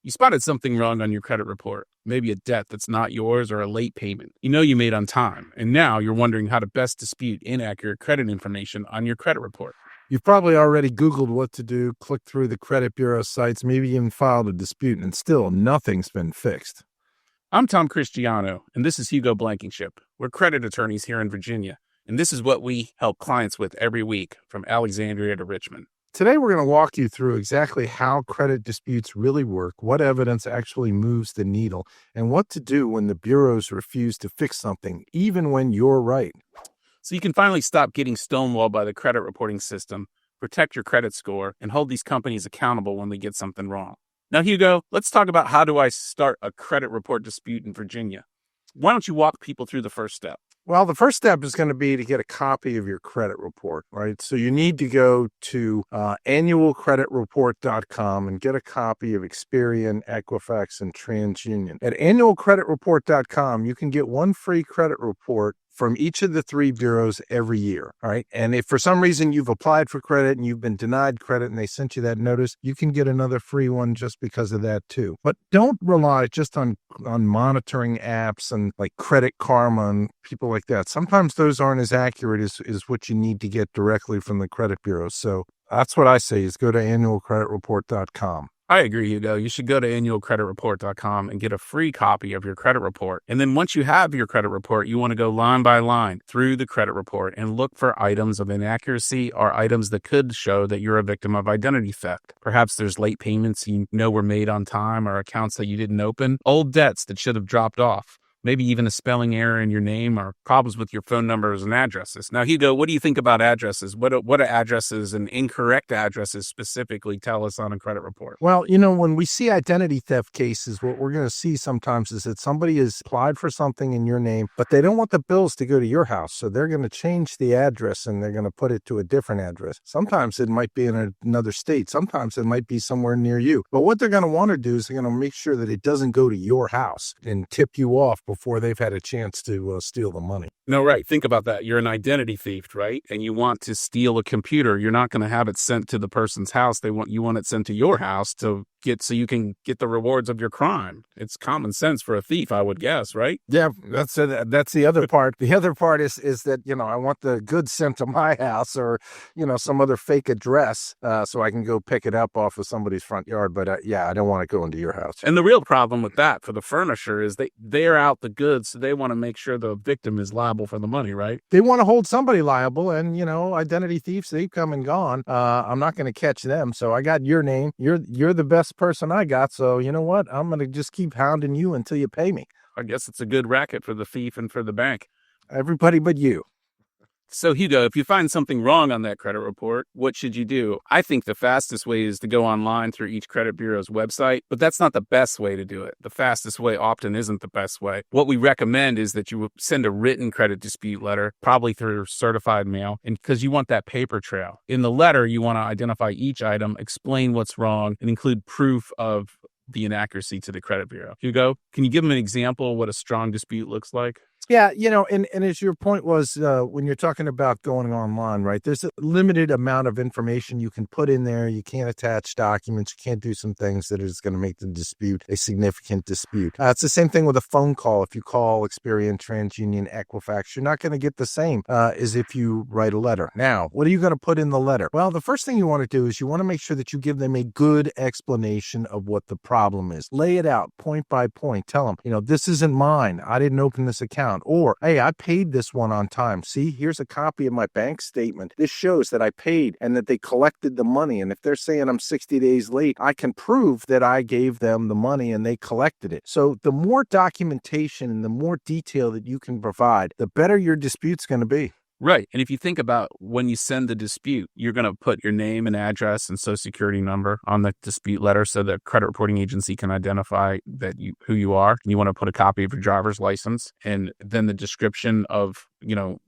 You spotted something wrong on your credit report, maybe a debt that's not yours or a late payment you made on time, and now you're wondering how to best dispute inaccurate credit information on your credit report. You've probably already Googled what to do, clicked through the credit bureau sites, maybe even filed a dispute, and still nothing's been fixed. I'm Tom Christiano, and this is Hugo Blankenship. We're credit attorneys here in Virginia, and this is what we help clients with every week from Alexandria to Richmond. Today, we're going to walk you through exactly how credit disputes really work, what evidence actually moves the needle, and what to do when the bureaus refuse to fix something, even when you're right. So you can finally stop getting stonewalled by the credit reporting system, protect your credit score, and hold these companies accountable when they get something wrong. Now, Hugo, let's talk about how do I start a credit report dispute in Virginia. Why don't you walk people through the first step? Well, the first step is going to be to get a copy of your credit report, right? So you need to go to annualcreditreport.com and get a copy of Experian, Equifax, and TransUnion. At annualcreditreport.com, you can get one free credit report from each of the three bureaus every year, all right? And if for some reason you've applied for credit and you've been denied credit and they sent you that notice, you can get another free one just because of that too. But don't rely just on monitoring apps and like Credit Karma and people like that. Sometimes those aren't as accurate as what you need to get directly from the credit bureau. So that's what I say is go to annualcreditreport.com. I agree, Hugo. You should go to annualcreditreport.com and get a free copy of your credit report. And then once you have your credit report, you want to go line by line through the credit report and look for items of inaccuracy or items that could show that you're a victim of identity theft. Perhaps there's late payments were made on time or accounts that you didn't open, old debts that should have dropped off. Maybe even a spelling error in your name or problems with your phone numbers and addresses. Now, Hugo, what do you think about addresses? What do addresses and incorrect addresses specifically tell us on a credit report? Well, when we see identity theft cases, what we're going to see sometimes is that somebody has applied for something in your name, but they don't want the bills to go to your house. So they're going to change the address and they're going to put it to a different address. Sometimes it might be in another state. Sometimes it might be somewhere near you. But what they're going to want to do is they're going to make sure that it doesn't go to your house and tip you off before they've had a chance to steal the money. No, right. Think about that. You're an identity thief, right? And you want to steal a computer. You're not going to have it sent to the person's house. You want it sent to your house so you can get the rewards of your crime. It's common sense for a thief, I would guess, right? Yeah, that's the other part. The other part is that, I want the goods sent to my house or, some other fake address so I can go pick it up off of somebody's front yard. But I don't want it going to your house. And the real problem with that for the furnisher is they're out the goods, so they want to make sure the victim is liable for the money, right? They want to hold somebody liable, and identity thieves, they've come and gone. I'm not going to catch them, so I got your name. You're the best person I got, so you know what? I'm going to just keep hounding you until you pay me. I guess it's a good racket for the thief and for the bank. Everybody but you. So, Hugo, if you find something wrong on that credit report, what should you do? I think the fastest way is to go online through each credit bureau's website, but that's not the best way to do it. The fastest way often isn't the best way. What we recommend is that you send a written credit dispute letter, probably through certified mail, and because you want that paper trail. In the letter, you want to identify each item, explain what's wrong, and include proof of the inaccuracy to the credit bureau. Hugo, can you give them an example of what a strong dispute looks like? Yeah, and as your point was, when you're talking about going online, right, there's a limited amount of information you can put in there. You can't attach documents. You can't do some things that is going to make the dispute a significant dispute. It's the same thing with a phone call. If you call Experian, TransUnion, Equifax, you're not going to get the same as if you write a letter. Now, what are you going to put in the letter? Well, the first thing you want to do is you want to make sure that you give them a good explanation of what the problem is. Lay it out point by point. Tell them, this isn't mine. I didn't open this account. Or, hey, I paid this one on time. See, here's a copy of my bank statement. This shows that I paid and that they collected the money. And if they're saying I'm 60 days late, I can prove that I gave them the money and they collected it. So the more documentation and the more detail that you can provide, the better your dispute's going to be. Right. And if you think about when you send the dispute, you're going to put your name and address and social security number on the dispute letter so the credit reporting agency can identify who you are. And you want to put a copy of your driver's license and then the description of,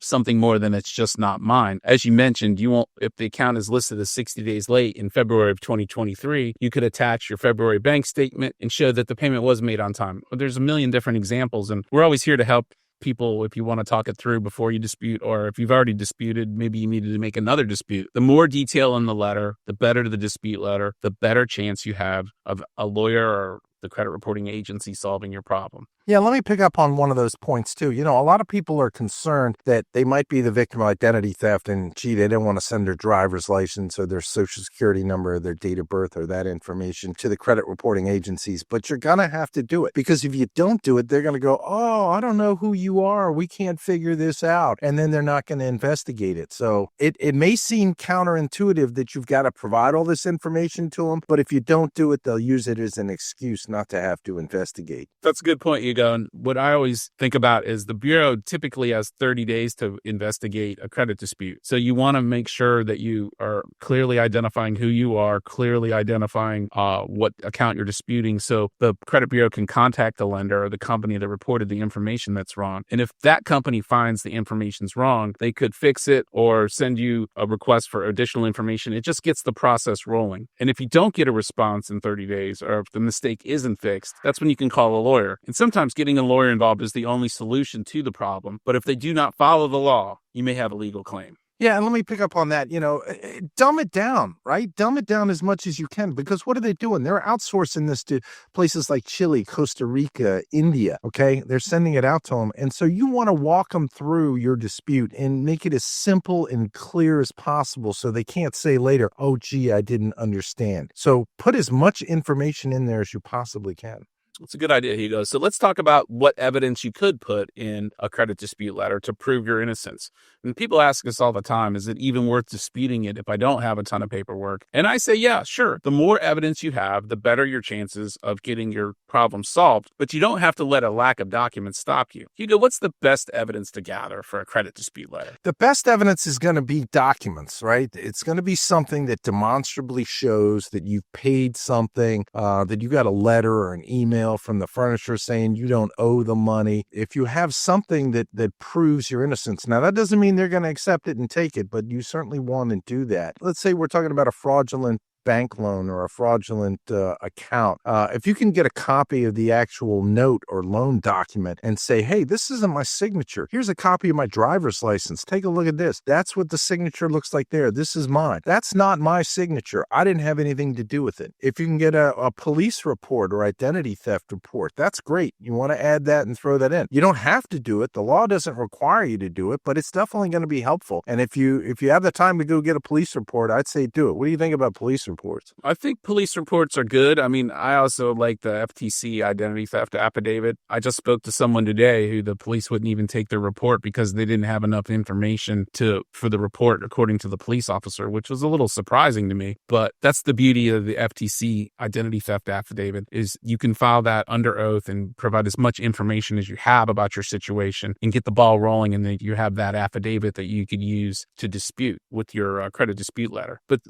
something more than it's just not mine. As you mentioned, if the account is listed as 60 days late in February of 2023, you could attach your February bank statement and show that the payment was made on time. There's a million different examples, and we're always here to help people if you want to talk it through before you dispute, or if you've already disputed, maybe you needed to make another dispute. The more detail in the letter, the better the dispute letter, the better chance you have of a lawyer or the credit reporting agency solving your problem. Yeah, let me pick up on one of those points too. A lot of people are concerned that they might be the victim of identity theft and they didn't want to send their driver's license or their social security number or their date of birth or that information to the credit reporting agencies. But you're going to have to do it, because if you don't do it, they're going to go, oh, I don't know who you are. We can't figure this out. And then they're not going to investigate it. So it may seem counterintuitive that you've got to provide all this information to them, but if you don't do it, they'll use it as an excuse not to have to investigate. That's a good point, Hugo. And what I always think about is the Bureau typically has 30 days to investigate a credit dispute. So you want to make sure that you are clearly identifying who you are, clearly identifying what account you're disputing, so the credit bureau can contact the lender or the company that reported the information that's wrong. And if that company finds the information's wrong, they could fix it or send you a request for additional information. It just gets the process rolling. And if you don't get a response in 30 days, or if the mistake isn't fixed, that's when you can call a lawyer. And sometimes getting a lawyer involved is the only solution to the problem. But if they do not follow the law, you may have a legal claim. Yeah, and let me pick up on that. Dumb it down, right? Dumb it down as much as you can, because what are they doing? They're outsourcing this to places like Chile, Costa Rica, India, okay? They're sending it out to them. And so you want to walk them through your dispute and make it as simple and clear as possible so they can't say later, oh, gee, I didn't understand. So put as much information in there as you possibly can. It's a good idea, Hugo. So let's talk about what evidence you could put in a credit dispute letter to prove your innocence. And people ask us all the time, is it even worth disputing it if I don't have a ton of paperwork? And I say, yeah, sure. The more evidence you have, the better your chances of getting your problem solved. But you don't have to let a lack of documents stop you. Hugo, what's the best evidence to gather for a credit dispute letter? The best evidence is going to be documents, right? It's going to be something that demonstrably shows that you've paid something, that you got a letter or an email from the furniture saying you don't owe the money. If you have something that proves your innocence, now that doesn't mean they're going to accept it and take it, but you certainly want to do that. Let's say we're talking about a fraudulent bank loan or a fraudulent account. If you can get a copy of the actual note or loan document and say, hey, this isn't my signature. Here's a copy of my driver's license. Take a look at this. That's what the signature looks like there. This is mine. That's not my signature. I didn't have anything to do with it. If you can get a police report or identity theft report, that's great. You want to add that and throw that in. You don't have to do it. The law doesn't require you to do it, but it's definitely going to be helpful. And if you have the time to go get a police report, I'd say do it. What do you think about police reports? I think police reports are good. I mean, I also like the FTC identity theft affidavit. I just spoke to someone today who the police wouldn't even take their report because they didn't have enough information for the report, according to the police officer, which was a little surprising to me. But that's the beauty of the FTC identity theft affidavit, is you can file that under oath and provide as much information as you have about your situation and get the ball rolling, and then you have that affidavit that you could use to dispute with your credit dispute letter. But,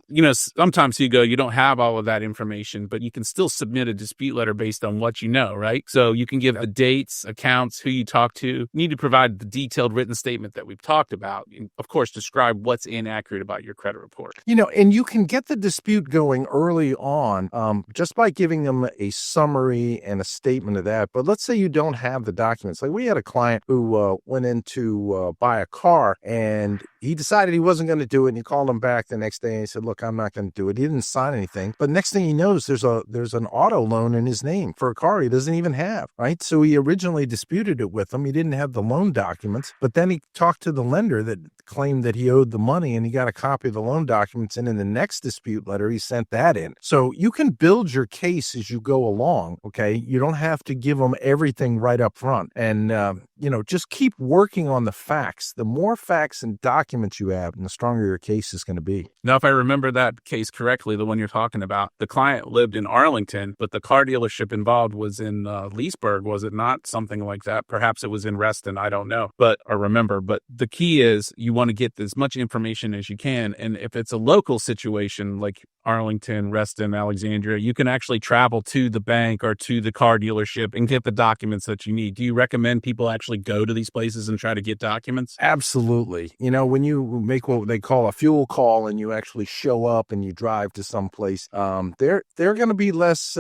sometimes you don't have all of that information, but you can still submit a dispute letter based on what you know, right? So you can give the dates, accounts, who you talk to. You need to provide the detailed written statement that we've talked about. And of course, describe what's inaccurate about your credit report. And you can get the dispute going early on just by giving them a summary and a statement of that. But let's say you don't have the documents. Like we had a client who went in to buy a car, and he decided he wasn't going to do it. And he called him back the next day and he said, look, I'm not going to do it. He didn't sign anything. But next thing he knows, there's an auto loan in his name for a car he doesn't even have, right? So he originally disputed it with him. He didn't have the loan documents, but then he talked to the lender that claimed that he owed the money, and he got a copy of the loan documents. And in the next dispute letter, he sent that in. So you can build your case as you go along, okay? You don't have to give them everything right up front. And, just keep working on the facts. The more facts and documents you have, the stronger your case is going to be. Now, if I remember that case correctly, the one you're talking about, the client lived in Arlington, but the car dealership involved was in Leesburg, was it not? Something like that. Perhaps it was in Reston. I don't know, but the key is you want to get as much information as you can. And if it's a local situation like Arlington, Reston, Alexandria, you can actually travel to the bank or to the car dealership and get the documents that you need. Do you recommend people actually go to these places and try to get documents? Absolutely. When you make what they call a fuel call and you actually show up and you drive to some place, they're going to be less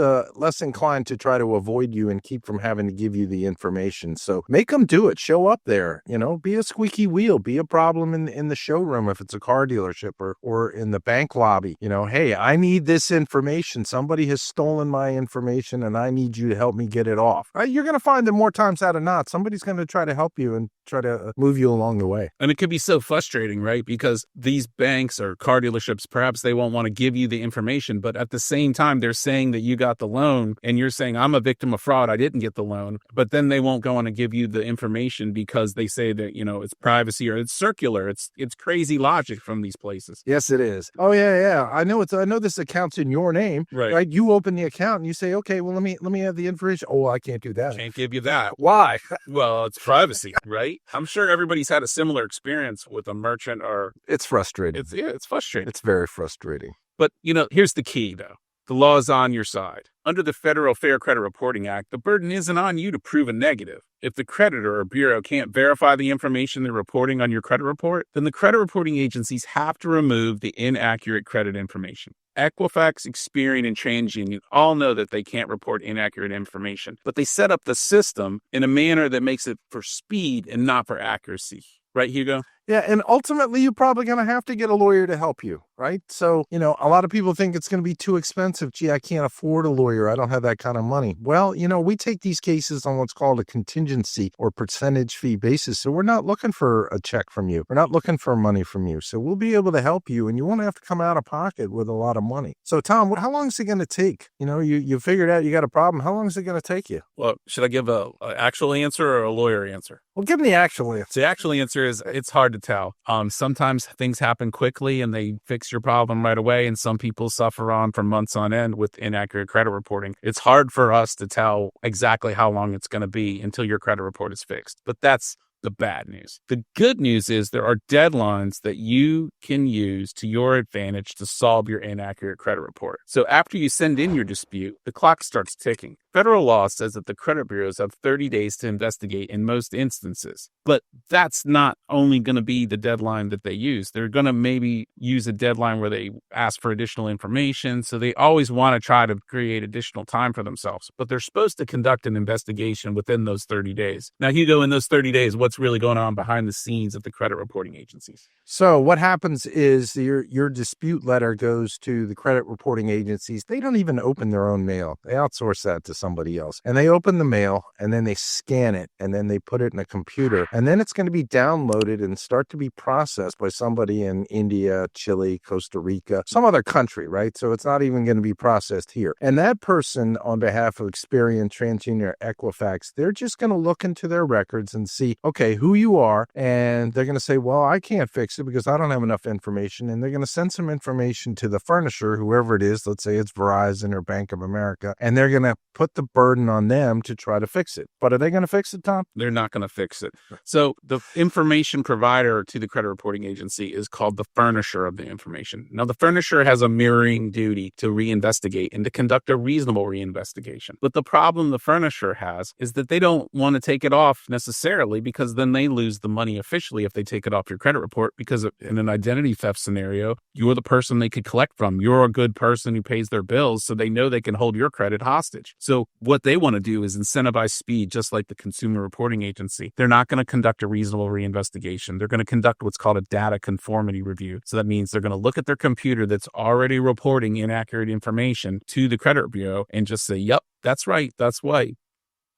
inclined to try to avoid you and keep from having to give you the information. So make them do it. Show up there. Be a squeaky wheel. Be a problem in the showroom if it's a car dealership or in the bank lobby. Hey, hey, I need this information. Somebody has stolen my information and I need you to help me get it off. You're going to find that more times out of not, somebody's going to try to help you and try to move you along the way. And it could be so frustrating, right? Because these banks or car dealerships, perhaps they won't want to give you the information, but at the same time, they're saying that you got the loan and you're saying, I'm a victim of fraud. I didn't get the loan. But then they won't go on to give you the information because they say that, it's privacy or it's circular. It's crazy logic from these places. Yes, it is. Oh, yeah. I know this account's in your name, right? You open the account and you say, okay, well, let me have the information. Oh, I can't do that. Can't give you that. Why? Well, it's privacy, right? I'm sure everybody's had a similar experience with a merchant or... It's frustrating. It's frustrating. It's very frustrating. But, here's the key, though. The law is on your side. Under the Federal Fair Credit Reporting Act, the burden isn't on you to prove a negative. If the creditor or bureau can't verify the information they're reporting on your credit report, then the credit reporting agencies have to remove the inaccurate credit information. Equifax, Experian, and TransUnion all know that they can't report inaccurate information, but they set up the system in a manner that makes it for speed and not for accuracy. Right, Hugo? Yeah, and ultimately, you're probably going to have to get a lawyer to help you, right? So, a lot of people think it's going to be too expensive. Gee, I can't afford a lawyer. I don't have that kind of money. Well, we take these cases on what's called a contingency or percentage fee basis. So we're not looking for a check from you. We're not looking for money from you. So we'll be able to help you, and you won't have to come out of pocket with a lot of money. So, Tom, how long is it going to take? You figured out you got a problem. How long is it going to take you? Well, should I give an actual answer or a lawyer answer? Well, give me the actual answer. The actual answer is it's hard to tell. Sometimes things happen quickly and they fix your problem right away. And some people suffer on for months on end with inaccurate credit reporting. It's hard for us to tell exactly how long it's going to be until your credit report is fixed. But that's the bad news. The good news is there are deadlines that you can use to your advantage to solve your inaccurate credit report. So after you send in your dispute, the clock starts ticking. Federal law says that the credit bureaus have 30 days to investigate in most instances, but that's not only going to be the deadline that they use. They're going to maybe use a deadline where they ask for additional information. So they always want to try to create additional time for themselves, but they're supposed to conduct an investigation within those 30 days. Now, Hugo, in those 30 days, what's really going on behind the scenes at the credit reporting agencies? So what happens is your dispute letter goes to the credit reporting agencies. They don't even open their own mail. They outsource that to somebody else. And they open the mail and then they scan it and then they put it in a computer. And then it's going to be downloaded and start to be processed by somebody in India, Chile, Costa Rica, some other country, right? So it's not even going to be processed here. And that person, on behalf of Experian, TransUnion, or Equifax, they're just going to look into their records and see, okay, who you are. And they're going to say, well, I can't fix it because I don't have enough information. And they're going to send some information to the furnisher, whoever it is. Let's say it's Verizon or Bank of America. And they're going to put the burden on them to try to fix it. But are they going to fix it, Tom? They're not going to fix it. So the information provider to the credit reporting agency is called the furnisher of the information. Now, the furnisher has a mirroring duty to reinvestigate and to conduct a reasonable reinvestigation. But the problem the furnisher has is that they don't want to take it off necessarily because then they lose the money officially if they take it off your credit report, because in an identity theft scenario, you're the person they could collect from. You're a good person who pays their bills, so they know they can hold your credit hostage. So what they want to do is incentivize speed, just like the consumer reporting agency. They're not going to conduct a reasonable reinvestigation. They're going to conduct what's called a data conformity review. So that means they're going to look at their computer that's already reporting inaccurate information to the credit bureau and just say, yep, that's right. That's why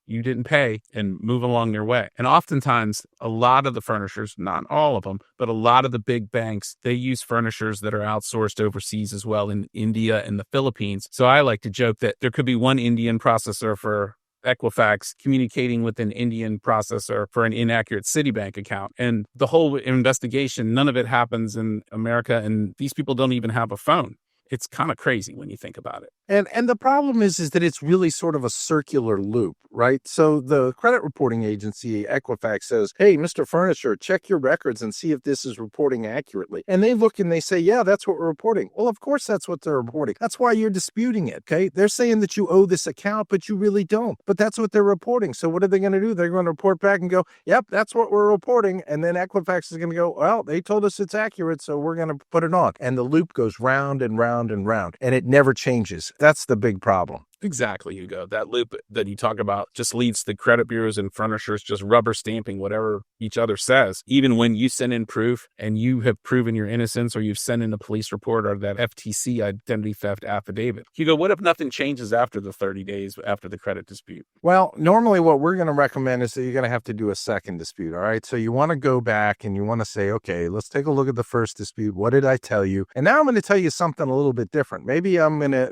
you didn't pay, and move along their way. And oftentimes, a lot of the furnishers, not all of them, but a lot of the big banks, they use furnishers that are outsourced overseas as well, in India and the Philippines. So I like to joke that there could be one Indian processor for Equifax communicating with an Indian processor for an inaccurate Citibank account. And the whole investigation, none of it happens in America, and these people don't even have a phone. It's kind of crazy when you think about it. And the problem is that it's really sort of a circular loop, right? So the credit reporting agency, Equifax, says, hey, Mr. Furnisher, check your records and see if this is reporting accurately. And they look and they say, yeah, that's what we're reporting. Well, of course, that's what they're reporting. That's why you're disputing it, okay? They're saying that you owe this account, but you really don't. But that's what they're reporting. So what are they going to do? They're going to report back and go, yep, that's what we're reporting. And then Equifax is going to go, well, they told us it's accurate, so we're going to put it on. And the loop goes round and round and round, and it never changes. That's the big problem. Exactly, Hugo. That loop that you talk about just leads the credit bureaus and furnishers just rubber stamping whatever each other says. Even when you send in proof and you have proven your innocence, or you've sent in a police report or that FTC identity theft affidavit. Hugo, what if nothing changes after the 30 days after the credit dispute? Well, normally what we're going to recommend is that you're going to have to do a second dispute. All right. So you want to go back and you want to say, okay, let's take a look at the first dispute. What did I tell you? And now I'm going to tell you something a little bit different. Maybe I'm going to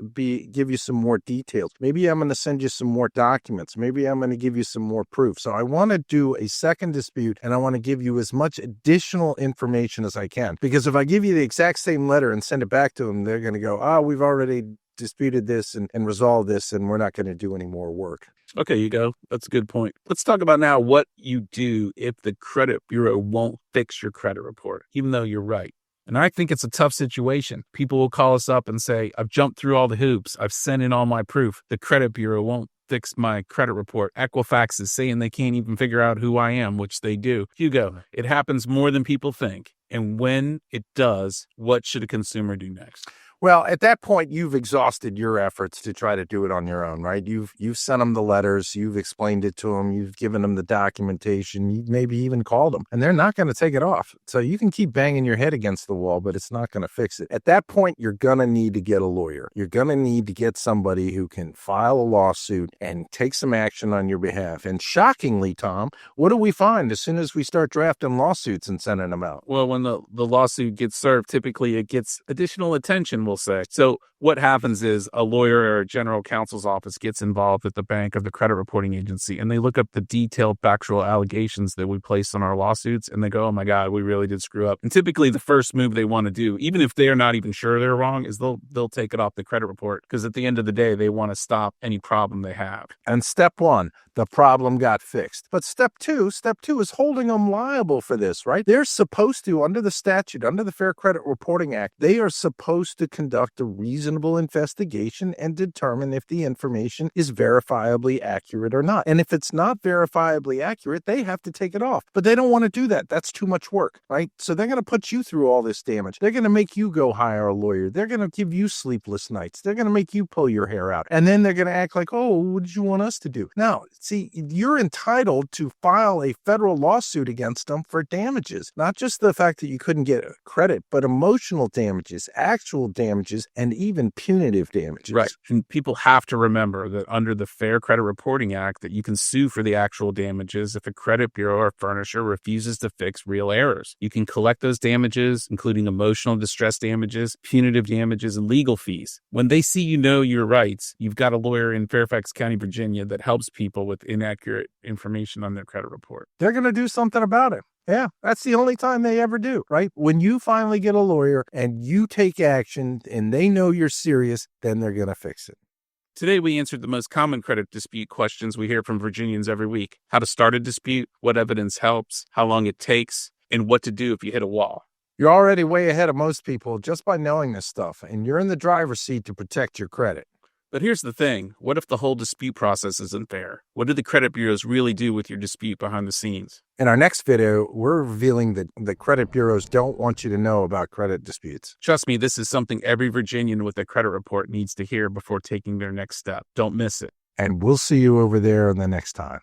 give you some more details. Maybe I'm going to send you some more documents. Maybe I'm going to give you some more proof. So I want to do a second dispute, and I want to give you as much additional information as I can. Because if I give you the exact same letter and send it back to them, they're going to go, we've already disputed this and resolved this, and we're not going to do any more work. Okay, Hugo, that's a good point. Let's talk about now what you do if the credit bureau won't fix your credit report, even though you're right. And I think it's a tough situation. People will call us up and say, I've jumped through all the hoops. I've sent in all my proof. The credit bureau won't fix my credit report. Equifax is saying they can't even figure out who I am, which they do. Hugo, it happens more than people think. And when it does, what should a consumer do next? Well, at that point, you've exhausted your efforts to try to do it on your own, right? You've sent them the letters, you've explained it to them, you've given them the documentation, you maybe even called them, and they're not going to take it off. So you can keep banging your head against the wall, but it's not going to fix it. At that point, you're going to need to get a lawyer. You're going to need to get somebody who can file a lawsuit and take some action on your behalf. And shockingly, Tom, what do we find as soon as we start drafting lawsuits and sending them out? Well, when the lawsuit gets served, typically it gets additional attention, we'll say. So what happens is a lawyer or a general counsel's office gets involved at the bank or the credit reporting agency, and they look up the detailed factual allegations that we place on our lawsuits, and they go, oh my God, we really did screw up. And typically the first move they want to do, even if they're not even sure they're wrong, is they'll take it off the credit report, because at the end of the day, they want to stop any problem they have. And step one, the problem got fixed. But step two is holding them liable for this, right? They're supposed to, under the statute, under the Fair Credit Reporting Act, they are supposed to conduct a reasonable investigation and determine if the information is verifiably accurate or not. And if it's not verifiably accurate, they have to take it off. But they don't want to do that. That's too much work, right? So they're going to put you through all this damage. They're going to make you go hire a lawyer. They're going to give you sleepless nights. They're going to make you pull your hair out. And then they're going to act like, oh, what did you want us to do? Now, see, you're entitled to file a federal lawsuit against them for damages, not just the fact that you couldn't get credit, but emotional damages, actual damages, and even punitive damages. Right. And people have to remember that under the Fair Credit Reporting Act, that you can sue for the actual damages if a credit bureau or furnisher refuses to fix real errors. You can collect those damages, including emotional distress damages, punitive damages, and legal fees. When they see you know your rights, you've got a lawyer in Fairfax County, Virginia, that helps people with inaccurate information on their credit report. They're going to do something about it. Yeah, that's the only time they ever do, right? When you finally get a lawyer and you take action and they know you're serious, then they're going to fix it. Today, we answered the most common credit dispute questions we hear from Virginians every week: how to start a dispute, what evidence helps, how long it takes, and what to do if you hit a wall. You're already way ahead of most people just by knowing this stuff, and you're in the driver's seat to protect your credit. But here's the thing. What if the whole dispute process isn't fair? What do the credit bureaus really do with your dispute behind the scenes? In our next video, we're revealing that the credit bureaus don't want you to know about credit disputes. Trust me, this is something every Virginian with a credit report needs to hear before taking their next step. Don't miss it. And we'll see you over there in the next time.